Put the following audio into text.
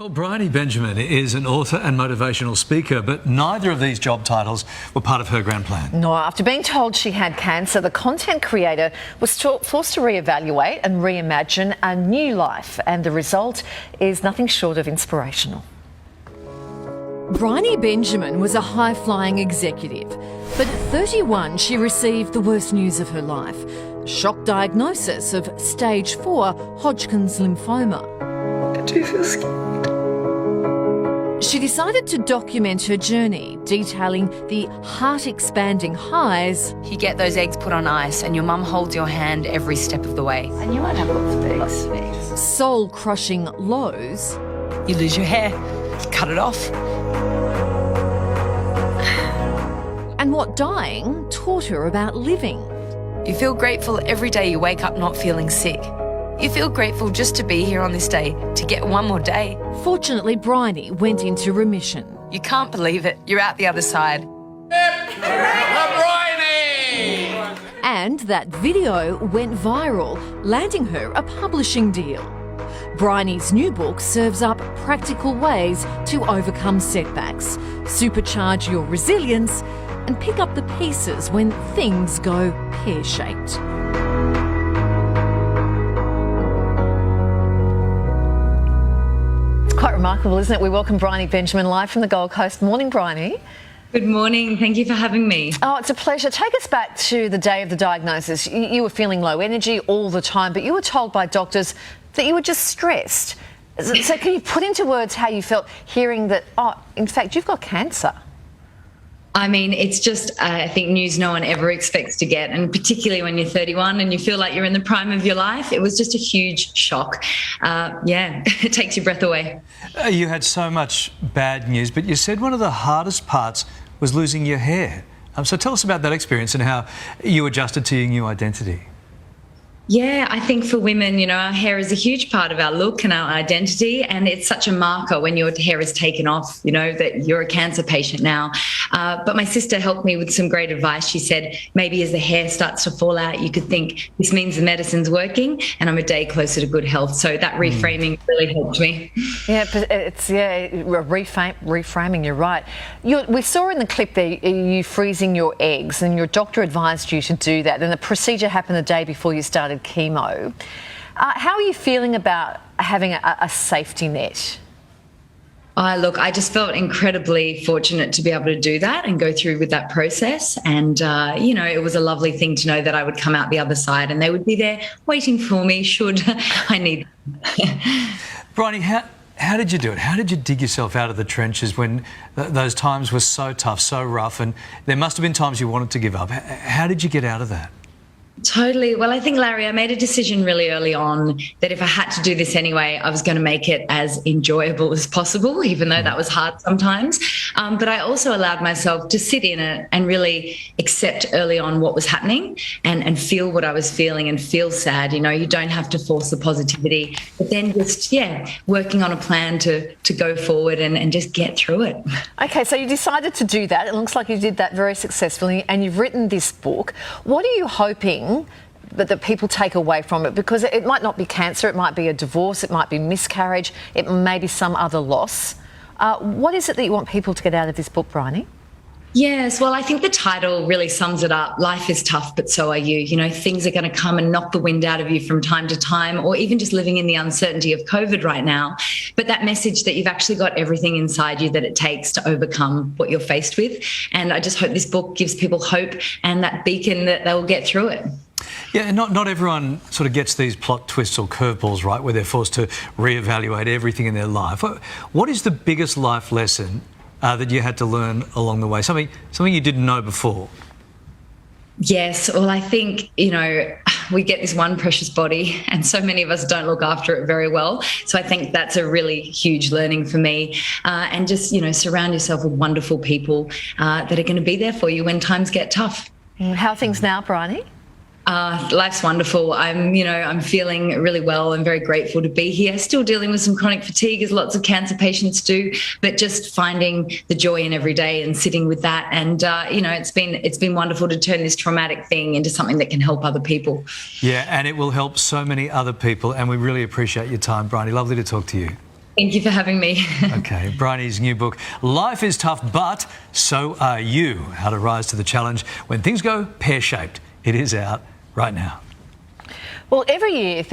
Well, Briony Benjamin is an author and motivational speaker, but neither of these job titles were part of her grand plan. No, after being told she had cancer, the content creator was forced to reevaluate and reimagine a new life, and the result is nothing short of inspirational. Briony Benjamin was a high-flying executive, but at 31 she received the worst news of her life, a shock diagnosis of stage 4 Hodgkin's lymphoma. I do feel scared. She decided to document her journey, detailing the heart-expanding highs. You get those eggs put on ice and your mum holds your hand every step of the way. I knew I'd have lots of eggs. Soul-crushing lows. You lose your hair, you cut it off. And what dying taught her about living. You feel grateful every day you wake up not feeling sick. You feel grateful just to be here on this day, to get one more day. Fortunately, Briony went into remission. You can't believe it. You're out the other side. And that video went viral, landing her a publishing deal. Briony's new book serves up practical ways to overcome setbacks, supercharge your resilience, and pick up the pieces when things go pear-shaped. Quite remarkable, isn't it? We welcome Briony Benjamin live from the Gold Coast. Morning, Briony. Good morning. Thank you for having me. Oh, it's a pleasure. Take us back to the day of the diagnosis. You were feeling low energy all the time, but you were told by doctors that you were just stressed. So can you put into words how you felt hearing that, oh, in fact, you've got cancer? I mean, it's just, I think, news no one ever expects to get, and particularly when you're 31 and you feel like you're in the prime of your life. It was just a huge shock. Yeah, it takes your breath away. You had so much bad news, but you said one of the hardest parts was losing your hair. So tell us about that experience and how you adjusted to your new identity. Yeah, I think for women, you know, our hair is a huge part of our look and our identity, and it's such a marker when your hair is taken off, you know, that you're a cancer patient now. But my sister helped me with some great advice. She said, maybe as the hair starts to fall out, you could think this means the medicine's working and I'm a day closer to good health. So that reframing really helped me. Yeah, it's reframing, you're right. We saw in the clip there you freezing your eggs, and your doctor advised you to do that, and the procedure happened the day before you started chemo. How are you feeling about having a safety net? Look, I just felt incredibly fortunate to be able to do that and go through with that process. And, you know, it was a lovely thing to know that I would come out the other side and they would be there waiting for me should I need them. Briony, how did you do it? How did you dig yourself out of the trenches when those times were so tough, so rough, and there must have been times you wanted to give up? How did you get out of that? Totally. Well, I think, Larry, I made a decision really early on that if I had to do this anyway, I was going to make it as enjoyable as possible, even though that was hard sometimes. But I also allowed myself to sit in it and really accept early on what was happening and feel what I was feeling and feel sad. You know, you don't have to force the positivity, but then just, working on a plan to go forward and just get through it. Okay, so you decided to do that. It looks like you did that very successfully, and you've written this book. What are you hoping that people take away from it? Because it might not be cancer, it might be a divorce, it might be miscarriage, it may be some other loss. What is it that you want people to get out of this book, Briony? Yes, well, I think the title really sums it up. Life is tough, but so are you. You know, things are going to come and knock the wind out of you from time to time, or even just living in the uncertainty of COVID right now. But that message that you've actually got everything inside you that it takes to overcome what you're faced with. And I just hope this book gives people hope and that beacon that they will get through it. Yeah, not everyone sort of gets these plot twists or curveballs, right, where they're forced to reevaluate everything in their life. What is the biggest life lesson that you had to learn along the way? Something you didn't know before? Yes, well, I think, you know, we get this one precious body and so many of us don't look after it very well. So I think that's a really huge learning for me. And just, you know, surround yourself with wonderful people that are going to be there for you when times get tough. How are things now, Briony? Life's wonderful. I'm feeling really well. I'm very grateful to be here. Still dealing with some chronic fatigue, as lots of cancer patients do, but just finding the joy in every day and sitting with that. And it's been wonderful to turn this traumatic thing into something that can help other people. Yeah, and it will help so many other people. And we really appreciate your time, Briony. Lovely to talk to you. Thank you for having me. Okay, Briony's new book, Life is Tough, But So Are You. How to Rise to the Challenge When Things Go Pear-Shaped. It is out right now. Well, every year,